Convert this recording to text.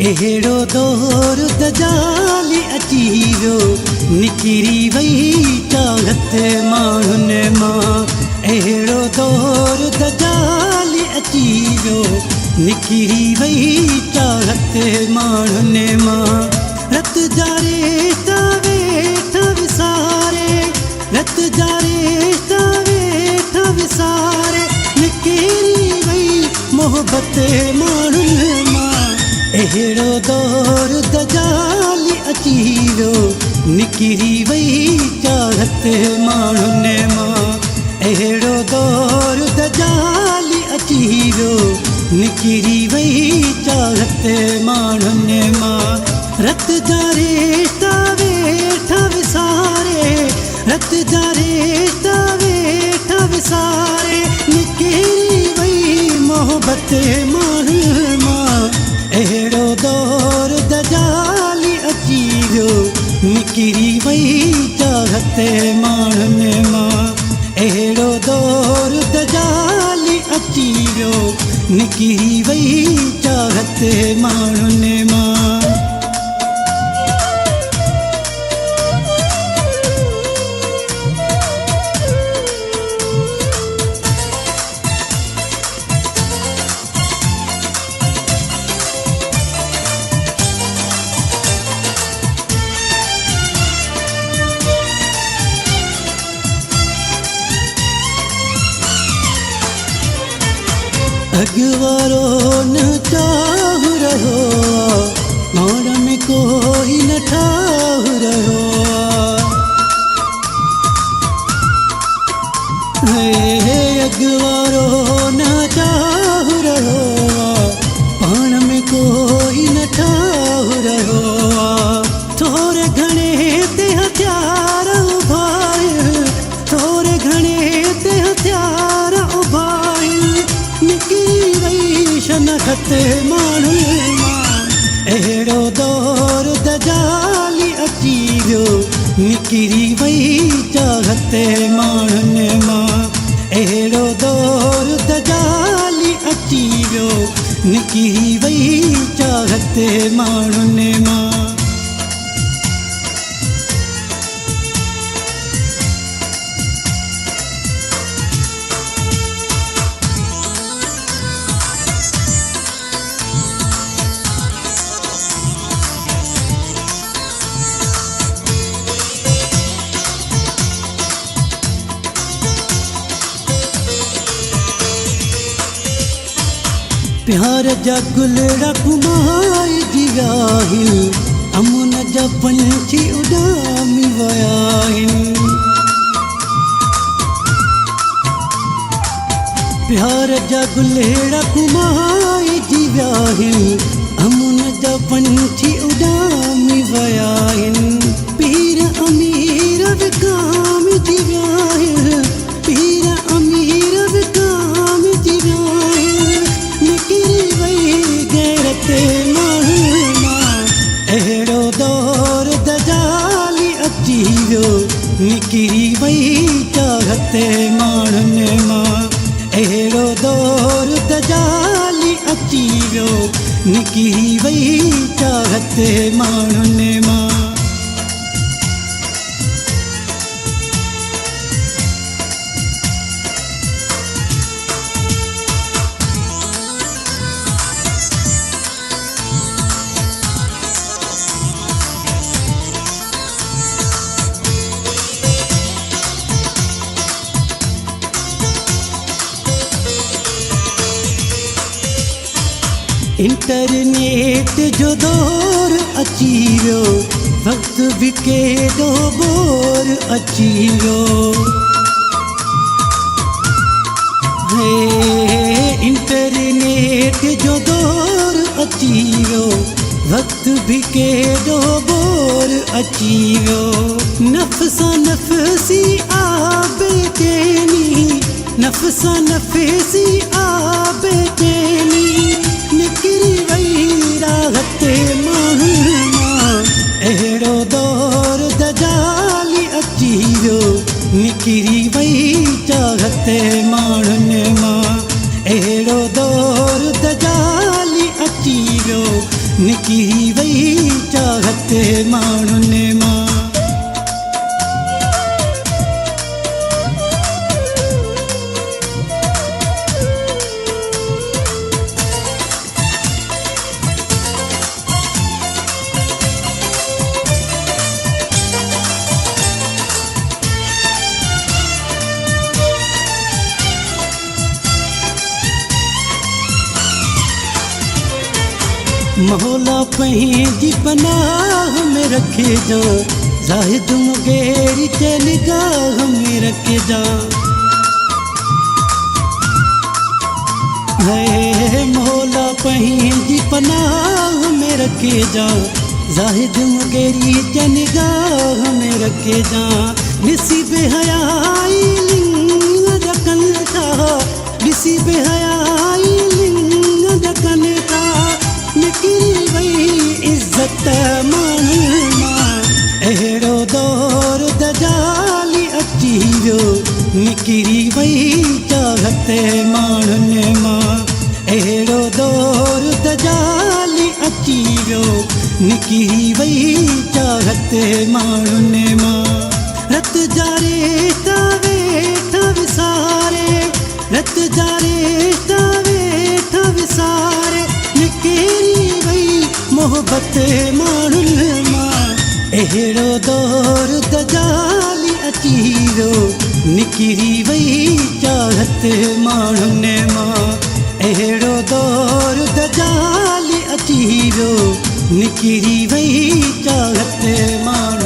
अहिड़ो दौर दजाली अची वियो निकिरी वई चाहत माण्हुनि मां अहिड़ो दौर दजाली अची वियो निकिरी वई चाहत माण्हुनि मां रत जा रेता वेठा विसारे रत जा रेता वेठा विसारे निकिरी वई मोहबत माण्हुनि मां अहिड़ो दौर दजाली अची वियो निकिरी वई चाहत माण्हुनि मां अहिड़ो दौर दजाली अची वियो निकिरी वई चाहत माण्हुनि मां रत जा रेता वेठा विसारे रत जा रेता वेठा विसारे निकिरी वई मोहबत माण्हुनि मां अहिड़ो दौर दजाली अची वियो निकिरी वई चाहत माण्हुनि मां अहिड़ो दौर दजाली अची वियो निकिरी वई चाहत माण्हुनि मां अगवारो न चाह रहो मार में कोई न ठाह रहो अगवारो न चाह रहो पाण में कोई न ठाह रहो थोरे घणे ते हथियार उभाए थोरे घणे ते हथियार उभाए निकिरी वई शनखत माण्हुनि मां अहिड़ो दौर दजाली अची वियो निकिरी वई चाहत माण्हुनि मां अहिड़ो दौर दजाली अची वियो निकिरी वई चाहत माण्हुनि मां प्यार जा गुलड़ा घुमाइजी विया आहिनि अमुन जा पंछी उॾामी विया आहिनि प्यार जा गुलड़ा घुमाइजी विया आहिनि अमुन जा पंछी उॾामी विया आहिनि पीर अमीर विकामजी विया आहिनि पीर अमीर विकामजी विया आहिनि निकिरी वई गैरत माण्हुनि मां अहिड़ो दौर दजाली अची वियो निकिरी वई चाहत माण्हुनि मां अहिड़ो दौर दजाली अची वियो निकिरी वई चाहत माण्हुनि मां इंटरनेट जो दौर अची वियो वक़्तु बि केॾो बोर अची वियो इंटरनेट जो दौर अची वियो वक़्तु बि केॾो बोर अची वियो नफ़्सा नफ़्सी आबे चैनी नफ़्सा नफ़्सी आबे चैनी निकिरी वई राहत माण्हुनि मां अहिड़ो दौर दजाली अची वियो निकिरी वई चाहत माण्हुनि मां अहिड़ो दौर दजाली अची वियो निकिरी मौला पंहिंजी पनाह में रखे जा ज़ाहिद मुगेरी खे निगाह में रखे जा है मौला पंहिंजी पनाह में रखे जा ज़ाहिद मुगेरी खे निगाह में रखे जा ॾिसी बेहयाई लिंग रखनि था ॾिसी बेहयाई लिंग रखनि था निकिरी वई इज़त माण्हुनि मां अहिड़ो दौर दजाली अची वियो निकिरी वई चाहत माण्हुनि मां अहिड़ो दौर दजाली अची वियो निकिरी वई चाहत माण्हुनि मां रत जारे था वेठा विसारे रत जारे था वेठा विसारे निकिरी वई मोहबत माण्हुनि मां अहिड़ो दौर दजाली अची वियो निकिरी वई चाहत माण्हुनि मां अहिड़ो दौर दजाली अची वियो निकिरी वई चाहत माण्हुनि